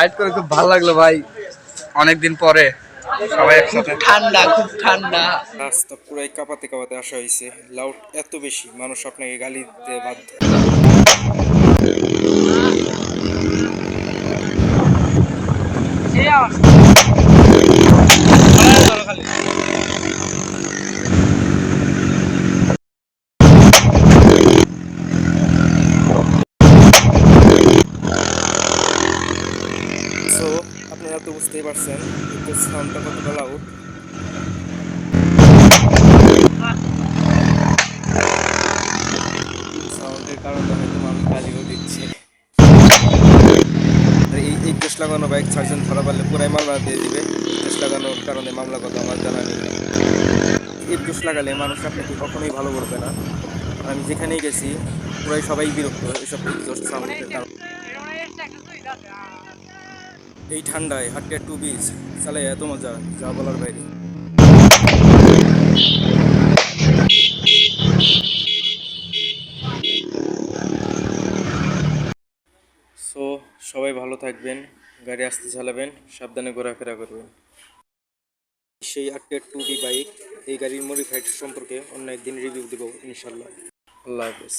Ride করে খুব ভালো লাগলো ভাই, অনেকদিন পরে সবাই একসাথে। ঠান্ডা, খুব ঠান্ডা। রাস্তা পুরাই কাঁপাতে কাঁপাতে আসা হয়েছে, লাউড এত বেশি মানুষ আপনাকে গালি দিতে বাধ্য। সো আপনারা তো বুঝতেই পারছেন এতে সাউন্ডটা কতটা লাউড। সাউন্ডের কারণে হয়তো মানুষ গালিও দিচ্ছে। আর এই একুশ লাগানো বাইক ছাড়ছেন ধরা পারলে পুরাই মামলা দিয়ে দিবে। একুশ লাগানোর কারণে মামলা কথা আমার জানা নেই। একুশ লাগালে মানুষ আপনাকে কখনোই ভালো করবে না। আমি যেখানেই গেছি পুরাই সবাই বিরক্ত এসব এক্সস্ট সাউন্ডের কারণে। এই ঠান্ডায় হাটকে টু বিচ চালাই এত মজা যা বলার বাইরে। সো সবাই ভালো থাকবেন, গাড়ি আস্তে চালাবেন, সাবধানে ঘোরাফেরা করবেন। সেই আটকে টু বি বাইক, এই গাড়ির মডিফাইড সম্পর্কে অন্য একদিন রিভিউ দেবো ইনশাল্লাহ। আল্লাহ হাফেজ।